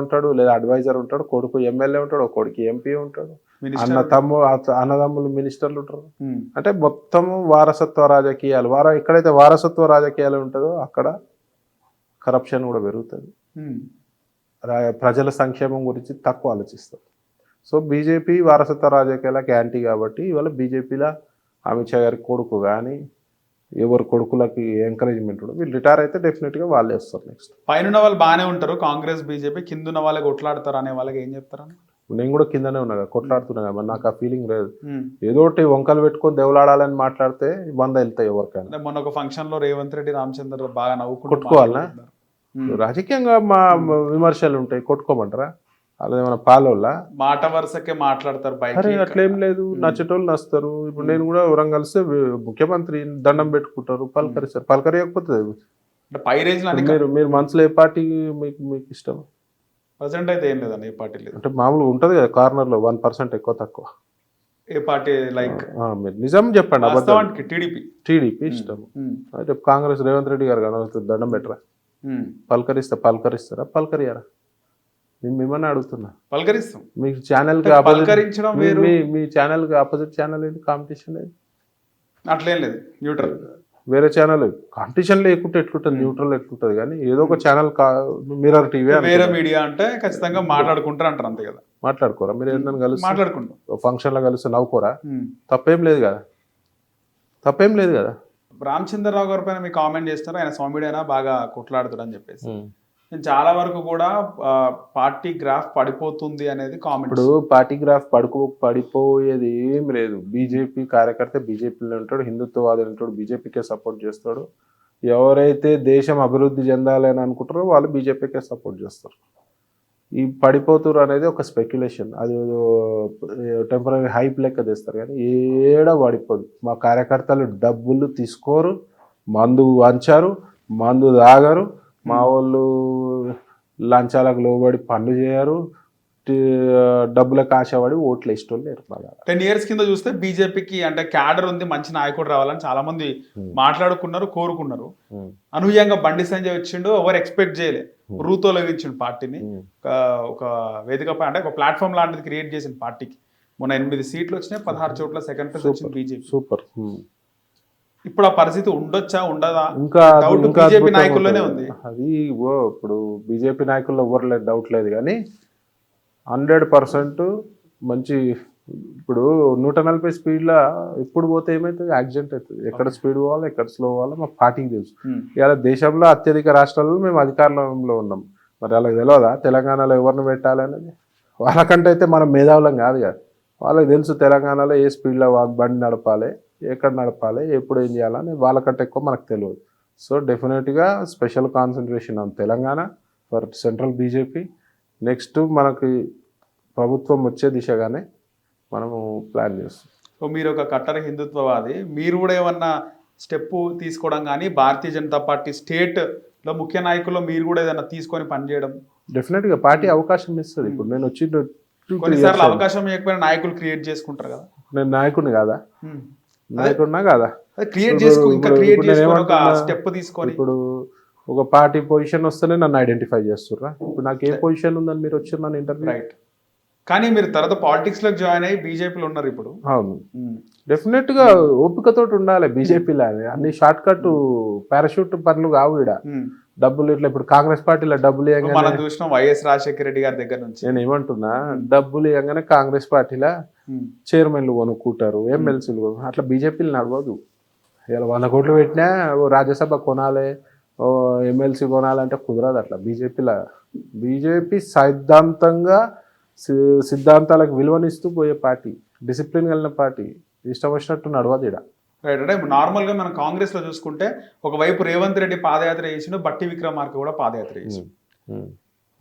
ఉంటాడు, లేదా అడ్వైజర్ ఉంటాడు, కొడుకు ఎమ్మెల్యే ఉంటాడు, ఒక కొడుకు ఎంపీ ఉంటాడు, అన్నదమ్ములు మినిస్టర్లు ఉంటారు. అంటే మొత్తము వారసత్వ రాజకీయాలు. ఎక్కడైతే వారసత్వ రాజకీయాలు ఉంటుందో అక్కడ కరప్షన్ కూడా పెరుగుతుంది. ప్రజల సంక్షేమం గురించి తక్కువ ఆలోచిస్తారు. సో బీజేపీ వారసత్వ రాజకీయాలకు యాంటీ కాబట్టి ఇవాళ బీజేపీలో అమిత్ షా గారి కొడుకు కానీ ఎవరు కొడుకులకి ఎంకరేజ్మెంట్ ఉండదు. వీళ్ళు రిటైర్ అయితే డెఫినెట్గా వాళ్ళే వస్తారు నెక్స్ట్. పైన వాళ్ళు బాగానే ఉంటారు కాంగ్రెస్ బీజేపీ, కింద ఉన్న వాళ్ళకి కొట్లాడతారు అనే వాళ్ళకి ఏం చెప్తారని? నేను కూడా కిందనే ఉన్నా, కొట్లాడుతున్నా కదా, నాకు ఆ ఫీలింగ్ లేదు. ఏదో ఒకటి వంకలు పెట్టుకొని దేవులాడాలని మాట్లాడితే బంద వెళ్తాయి ఎవరికైనా. మొన్న ఒక ఫంక్షన్ లో రేవంత్ రెడ్డి రామచంద్ర బాగా నవ్వుకుంటూ కొట్టుకోవాలనా? రాజకీయంగా మా విమర్శలు ఉంటాయి, కొట్టుకోమంటారా? అలా ఏమైనా పాలోళ్ళ మాట వరుసకే మాట్లాడతారు. అట్లేం లేదు, నచ్చేటోళ్ళు నస్తారు. ఇప్పుడు నేను కూడా ఎవరం కలిస్తే ముఖ్యమంత్రి దండం పెట్టుకుంటారు, పలకరిస్తారు. పలకరియకపోతే పై రేంజ్ మీరు మనసులో ఏ పార్టీ మీకు ఇష్టం? ప్రజెంట్ అయితే ఏం లేదండి, ఏ పార్టీ లేదు. అంటే మామూలుగా ఉంటుంది కదా కార్నర్ లో 1% ఎక్కువ తక్కువ. ఏ పార్టీ లైక్ మీరు నిజం చెప్పండి. టీడీపీ ఇష్టం. అయితే కాంగ్రెస్ రేవంత్ రెడ్డి గారు కానీ దండం పెట్టరా? పలకరిస్తారా? పలకరియారా? మిమ్మల్ని అడుగుతున్నా. పలకరిస్తాం. మీ ఛానల్ మీ ఛానల్ కి ఆపోజిట్ ఛానల్ ఏంటి? కాంపిటీషన్ లేదు, అట్లేం లేదు, న్యూట్రల్. వేరే ఛానల్ కాంపిటీషన్ లేకుంటే ఎట్లుంటుంది, న్యూట్రల్ ఎట్లుంటుంది. కానీ ఏదో ఒక ఛానల్ మిర్రర్ టీవీ వేరే మీడియా అంటే ఖచ్చితంగా మాట్లాడుకుంటారు అంటారు, అంతే కదా. మాట్లాడుకోరా? మీరు ఏదైనా కలిసి మాట్లాడుకుంటాం, ఫంక్షన్ లో కలిసి నవ్వుకోరా? తప్పేం లేదు కదా. రామచంద్రరావు గారి పైన మీకు కామెంట్ చేస్తారు, ఆయన సౌమ్యుడైనా బాగా కొట్లాడుతాడు అని చెప్పేసి. నేను చాలా వరకు కూడా పార్టీ గ్రాఫ్ పడిపోతుంది అనేది కామెంట్. ఇప్పుడు పార్టీ గ్రాఫ్ పడిపోయేది ఏం లేదు. బీజేపీ కార్యకర్త బీజేపీలో ఉంటాడు, హిందుత్వవాది ఉంటాడు, బీజేపీకే సపోర్ట్ చేస్తాడు. ఎవరైతే దేశం అభివృద్ధి చెందాలి అని అనుకుంటారో వాళ్ళు బీజేపీకే సపోర్ట్ చేస్తారు. ఈ పడిపోతురు అనేది ఒక స్పెక్యులేషన్, అది టెంపరీ హైప్ లెక్క తెస్తారు. కానీ ఏడా పడిపోదు. మా కార్యకర్తలు డబ్బులు తీసుకోరు, మందు వంచారు, మందు తాగరు, మా వాళ్ళు లంచాలకు లోబడి పనులు చేయరు, డబ్బులకు ఆశపడి ఓట్లు ఇష్టం లేరు. 10 years కింద చూస్తే బీజేపీకి అంటే క్యాడర్ ఉంది, మంచి నాయకుడు రావాలని చాలా మంది మాట్లాడుకున్నారు, కోరుకున్నారు. అనూహ్యంగా బండి సంజయ్ వచ్చిండు, ఎవరు ఎక్స్పెక్ట్ చేయలే. రూతోలగించిండు పార్టీని, ఒక వేదికపై అంటే ఒక ప్లాట్ఫామ్ లాంటిది క్రియేట్ చేసిన పార్టీకి. మొన్న 8 సీట్లు వచ్చినాయి, 16 చోట్ల సెకండ్ ప్లేస్ వచ్చింది బీజేపీ. సూపర్. ఇప్పుడు ఆ పరిస్థితి ఉండొచ్చా ఉండదా? ఇంకా బీజేపీ నాయకుల్లోనే ఉంది అది. ఇప్పుడు బీజేపీ నాయకుల్లో ఎవరు లేదు, డౌట్ లేదు. కానీ 100% మంచి. ఇప్పుడు 140 స్పీడ్లో ఎప్పుడు పోతే ఏమవుతుంది? యాక్సిడెంట్ అవుతుంది. ఎక్కడ స్పీడ్ పోవాలో ఎక్కడ స్లో పోవాలో మా పార్టీకి తెలుసు. ఇలా దేశంలో అత్యధిక రాష్ట్రాల్లో మేము అధికారంలో ఉన్నాం. మరి వాళ్ళకి తెలియదా తెలంగాణలో ఎవరిని పెట్టాలి అనేది? వాళ్ళకంటే అయితే మనం మేధావులం కాదు కదా. వాళ్ళకి తెలుసు తెలంగాణలో ఏ స్పీడ్లో బండి నడపాలి, ఎక్కడ నడపాలి, ఎప్పుడు ఏం చేయాలని వాళ్ళకంటే ఎక్కువ మనకు తెలియదు. సో డెఫినెట్గా special concentration on Telangana for central BJP. Next మనకి ప్రభుత్వం వచ్చే దిశగానే మనము ప్లాన్ చేస్తాం. సో మీరు ఒక కట్టర్ హిందుత్వవాది, మీరు కూడా ఏమన్నా స్టెప్ తీసుకోవడం కానీ భారతీయ జనతా పార్టీ స్టేట్లో ముఖ్య నాయకుల్లో మీరు కూడా ఏదైనా తీసుకొని పనిచేయడం? డెఫినెట్గా పార్టీ అవకాశం ఇస్తుంది. ఇప్పుడు నేను వచ్చి కొన్నిసార్లు అవకాశం లేకపోయినా నాయకులు క్రియేట్ చేసుకుంటారు కదా. నేను నాయకుడిని కాదా? నాయకుడినా కాదా? ఇప్పుడు ఒక పార్టీ పొజిషన్ వస్తేనే నన్ను ఐడెంటిఫై చేస్తుర్రా? ఇప్పుడు నాకు ఏ పొజిషన్ ఉందని మీరు వచ్చి నన్ను ఇంటర్వ్యూ. రైట్. కానీ మీరు తర్వాత పాలిటిక్స్ లోకి జాయిన్ అయ్యి బీజేపీలో ఉన్నారు ఇప్పుడు. అవును, డెఫినెట్ గా ఓపికతోటి ఉండాలి బీజేపీలో. అన్ని షార్ట్ కట్ పారాషూట్ పనులు కావు. ఇక్కడ డబ్బులు ఇట్లా ఇప్పుడు కాంగ్రెస్ పార్టీలో డబ్బులు మనం చూసినాం వైఎస్ రాజశేఖర రెడ్డి గారి దగ్గర నుంచి. నేను ఏమంటున్నా, డబ్బులు ఇవ్వగానే కాంగ్రెస్ పార్టీలో చైర్మన్లు కొనుక్కుంటారు, ఎమ్మెల్సీలు కొను. అట్లా బీజేపీలు నడవదు. ఇలా 100 కోట్లు పెట్టినా రాజ్యసభ కొనాలి, ఎమ్మెల్సీ కొనాలంటే కుదరదు అట్లా బీజేపీలో. బీజేపీ సిద్ధాంతాలకు విలువనిస్తూ పోయే పార్టీ, డిసిప్లిన్ కలిగిన పార్టీ. ఇష్టం వచ్చినట్టు నడవదు ఇక్కడ. రైట్. అంటే నార్మల్గా మనం కాంగ్రెస్ లో చూసుకుంటే ఒకవైపు రేవంత్ రెడ్డి పాదయాత్ర చేసిండు, బట్టి విక్రమార్క కూడా పాదయాత్ర చేసిండు,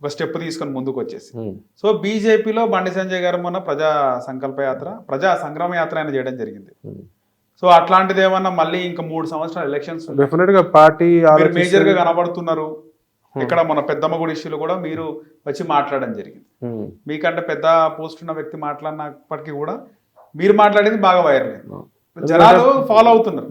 ఒక స్టెప్ తీసుకొని ముందుకు వచ్చేసి. సో బీజేపీలో బండి సంజయ్ గారు మొన్న ప్రజా సంగ్రామ యాత్ర ఆయన చేయడం జరిగింది. సో అట్లాంటిది ఏమన్నా మళ్ళీ ఇంకా 3 సంవత్సరాలు ఎలక్షన్స్ డెఫినెట్ గా పార్టీ మేజర్ గా కనబడుతున్నారు. ఇక్కడ మన పెద్దమ్మ గుడి ఇష్యూలో కూడా మీరు వచ్చి మాట్లాడడం జరిగింది. మీకంటే పెద్ద పోస్ట్ ఉన్న వ్యక్తి మాట్లాడినప్పటికీ కూడా మీరు మాట్లాడేది బాగా వైరల్. జనాలు ఫాలో అవుతున్నారు.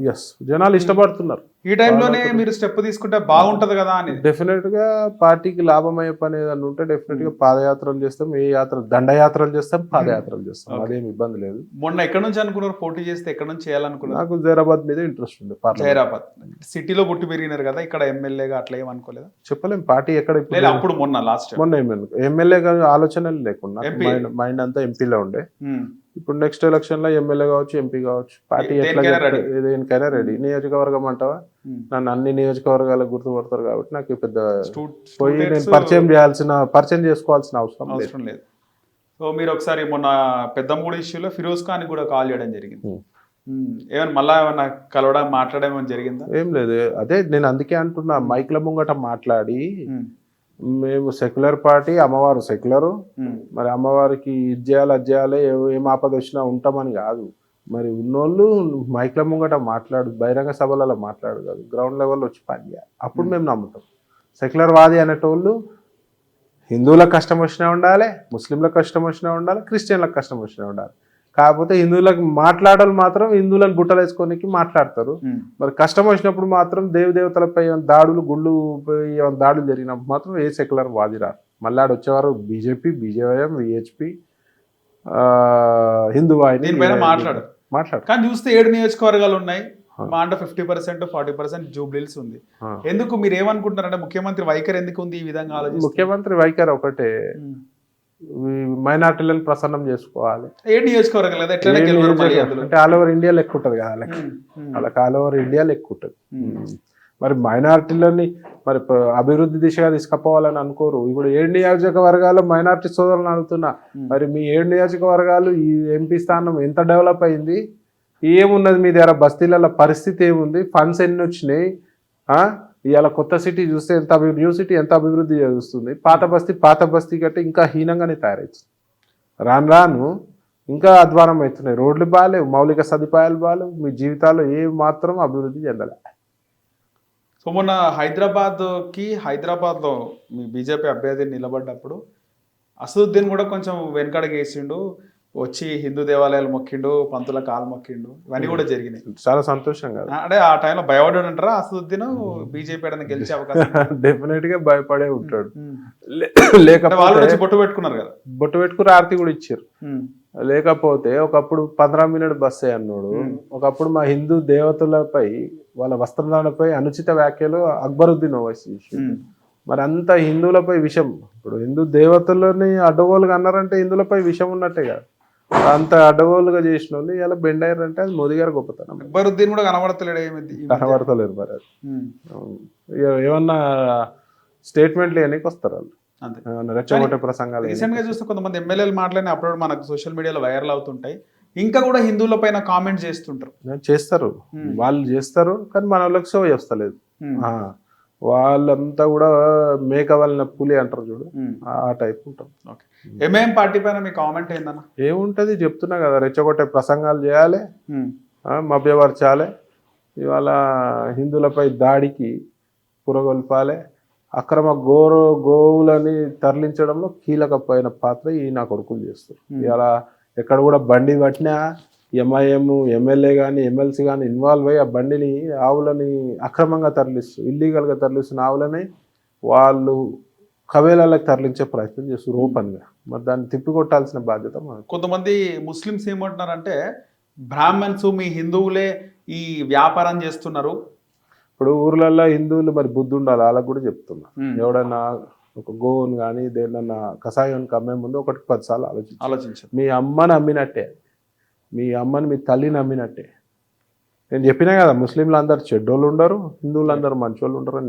జనాలు ఇష్టపడుతున్నారు. ఈ టైంలోనే మీరు స్టెప్ తీసుకుంటే బాగుంటది కదా అని. డెఫినెట్ గా పార్టీకి లాభమయ్యే పని ఏదైనా ఉంటే డెఫినెట్ గా పాదయాత్రలు చేస్తాం, ఏ యాత్ర దండయాత్రలు చేస్తాం, పాదయాత్రలు చేస్తాం, అదేం ఇబ్బంది లేదు. మొన్న ఎక్కడి నుంచి అనుకున్నారు పోటీ చేస్తే, ఎక్కడి నుంచి చేయాలనుకున్నారు? నాకు జైరాబాద్ మీద ఇంట్రెస్ట్ ఉంది. జైరాబాద్ సిటీలో పుట్టి పెరిగినారు కదా, ఇక్కడ ఎమ్మెల్యేగా అట్లా ఏం అనుకోలేదా? చెప్పలేం పార్టీ ఎక్కడ ఇప్పుడు. అప్పుడు మొన్న లాస్ట్ మొన్న ఎమ్మెల్యేగా ఆలోచనలు లేకుండా మైండ్ అంతా ఎంపీలో ఉండే. ఇప్పుడు నెక్స్ట్ ఎలక్షన్ లో ఎమ్మెల్యే కావచ్చు, ఎంపీ కావచ్చు, పార్టీ ఎట్లా దేనికైనా రెడీ. నియోజకవర్గం అంటావా, నన్ను అన్ని నియోజకవర్గాలకు గుర్తుపడతారు కాబట్టి నాకు పెద్ద పోయి నేను పరిచయం చేసుకోవాల్సిన అవసరం లేదు. సో మీరు ఒకసారి మొన్న పెద్దమూడి ఇష్యూలో ఫిరోజ్ ఖాన్ కూడా కాల్ చేయడం జరిగింది. ఏమన్నా మళ్ళా ఏమన్నా కలవడం మాట్లాడడం జరిగిందా? ఏం లేదు. అదే నేను అందుకే అంటున్నా, మైక్ల ముంగట మాట్లాడి మేము సెక్యులర్ పార్టీ, అమ్మవారు సెక్యులరు, మరి అమ్మవారికి ఇది చేయాలి అది చేయాలి, ఏం ఆపద వచ్చినా ఉంటామని కాదు. మరి ఉన్నోళ్ళు మైక్ల ముంగట మాట్లాడు, బహిరంగ సభలలో మాట్లాడు కాదు, గ్రౌండ్ లెవెల్లో వచ్చి పని చేయాలి. అప్పుడు మేము నమ్ముతాం. సెక్యులర్ వాది అనేటోళ్ళు హిందువులకు కష్టం వచ్చినా ఉండాలి, ముస్లింలకు కష్టం వచ్చినా ఉండాలి, క్రిస్టియన్లకు కష్టం వచ్చినా ఉండాలి. కాకపోతే హిందువులకు మాట్లాడాలి మాత్రం హిందువులను బుట్టలు వేసుకోనికి మాట్లాడతారు. మరి కష్టం వచ్చినప్పుడు మాత్రం దేవతలపై దాడులు, గుళ్ళు దాడులు జరిగినప్పుడు మాత్రం ఏ సెక్యులర్ వాది రారు. మళ్ళీ ఆడ వచ్చేవారు బీజేపీ, బీజేవైఎం, విహెచ్పి, హిందూ వాహిని మాట్లాడు. కానీ చూస్తే 7 నియోజకవర్గాలు ఉన్నాయి, మా అంటే 50% 40% జూబ్లీస్ ఉంది. ఎందుకు మీరు ఏమనుకుంటున్నారంటే ముఖ్యమంత్రి వైఖరి ఎందుకు ఉంది ఈ విధంగా ఆలోచిస్తారు? ముఖ్యమంత్రి వైఖరి ఒకటే, మైనార్టీలను ప్రసన్నం చేసుకోవాలి. 7 నియోజకవర్గాలు కదా, అంటే ఆల్ ఓవర్ ఇండియా లెక్క ఉంటుంది కదా వాళ్ళకి ఆల్ ఓవర్ ఇండియా లెక్క ఉంటుంది. మరి మైనార్టీలని మరి అభివృద్ధి దిశగా తీసుకుపోవాలని అనుకోరు. ఇప్పుడు 7 నియోజకవర్గాలు మైనార్టీ సోదరులను అడుగుతున్నా, మరి మీ 7 నియోజకవర్గాలు ఈ ఎంపీ స్థానం ఎంత డెవలప్ అయింది, ఏమున్నది మీ దగ్గర, బస్తీలలో పరిస్థితి ఏముంది, ఫండ్స్ ఎన్ని వచ్చినాయి, ఇవాళ కొత్త సిటీ చూస్తే ఎంత న్యూ సిటీ ఎంత అభివృద్ధి చేస్తుంది, పాత బస్తీ కంటే ఇంకా హీనంగానే తయారవుతుంది. రాను ఇంకా అధ్వానం అవుతున్నాయి, రోడ్లు బాగాలేవు, మౌలిక సదుపాయాలు బాగాలేవు, మీ జీవితాల్లో ఏ మాత్రం అభివృద్ధి చెందలే. సో మొన్న హైదరాబాద్లో మీ బీజేపీ అభ్యర్థి నిలబడ్డప్పుడు అసదుద్దీన్ కూడా కొంచెం వెనకడగేసిండు, వచ్చి హిందూ దేవాలయాలు మొక్కిండు, పంతుల కాలు మొక్కిండు, ఇవన్నీ కూడా జరిగినాయి. చాలా సంతోషం కదా. అంటే ఆ టైంలో భయపడి ఉంటారా అసదుద్దీన్ బీజేపీ గెలిచే అవకాశం? డెఫినెట్ గా భయపడే ఉంటాడు. లేకపోతే వాళ్ళు బొట్టు పెట్టుకున్నారు కదా, బొట్టు పెట్టుకుని ఆరతి కూడా ఇచ్చారు. లేకపోతే ఒకప్పుడు 15 మినిట్ బస్సే అన్నాడు. ఒకప్పుడు మా హిందూ దేవతలపై, వాళ్ళ వస్త్రధారణపై అనుచిత వ్యాఖ్యలు అక్బరుద్దీన్ ఓవైసీ. మరి అంత హిందువులపై విషం, ఇప్పుడు హిందూ దేవతలని అడ్డగోలుగా అన్నారంటే హిందువులపై విషం ఉన్నట్టే కదా. అంత అడ్డగోలుగా చేసిన వాళ్ళు ఇలా బెండ్ అయ్యారంటే అది మోదీ గారు గొప్పతనం. అక్బరుద్దీన్ కూడా కనబడతలేరు మరి అది ఏమన్నా స్టేట్మెంట్లు ఇవన్నీ వస్తారు వాళ్ళు, రెచ్చగొట్టే ప్రసంగాలు. రీసెంట్ గా చూస్తే కొంతమంది ఎమ్మెల్యేలు మాట్లాడిన అప్పుడు మనకు సోషల్ మీడియాలో వైరల్ అవుతుంటాయి, ఇంకా కూడా హిందువుల పైన కామెంట్ చేస్తారు. వాళ్ళు చేస్తారు కానీ మన వాళ్ళకి షో చేస్తలేదు. వాళ్ళంతా కూడా మేక వాళ్ళ పులి అంటారు చూడు, ఆ టైప్ ఉంటాం. ఎంఐఎం పార్టీ పైన మీ కామెంట్ ఏందన్నా? ఏముంటది చెప్తున్నా కదా, రెచ్చగొట్టే ప్రసంగాలు చేయాలి, మభ్యపరచాలి, ఇవాళ హిందువులపై దాడికి పురగొల్పాలి, అక్రమ గోవులని తరలించడంలో కీలకమైన పాత్ర ఈ నా కొడుకులు చేస్తారు. ఇలా ఎక్కడ కూడా బండి పట్టినా ఎంఐఎం ఎమ్మెల్యే కానీ ఎమ్మెల్సీ కానీ ఇన్వాల్వ్ అయ్యి ఆ బండిని, ఆవులని అక్రమంగా ఇల్లీగల్గా తరలిస్తున్న ఆవులని వాళ్ళు కవేలాలకు తరలించే ప్రయత్నం చేస్తారు ఓపెన్గా. మరి దాన్ని తిప్పికొట్టాల్సిన బాధ్యత మనకు. కొంతమంది ముస్లిమ్స్ ఏమంటున్నారంటే బ్రాహ్మణ్స్ మీ హిందువులే ఈ వ్యాపారం చేస్తున్నారు. ఇప్పుడు ఊర్లలో హిందువులు మరి బుద్ధి ఉండాలి, వాళ్ళకు కూడా చెప్తున్నా. ఎవడన్నా ఒక గోవును కానీ దేన్నన్నా కషాయానికి అమ్మే ముందు 1-10 సార్లు ఆలోచించాలి. మీ అమ్మని అమ్మినట్టే, మీ అమ్మని మీ తల్లిని నమ్మినట్టే. నేను చెప్పినా కదా, ముస్లింలు అందరు చెడ్డోళ్ళు ఉండరు, హిందువులు అందరూ మంచోళ్ళు ఉండరు అని.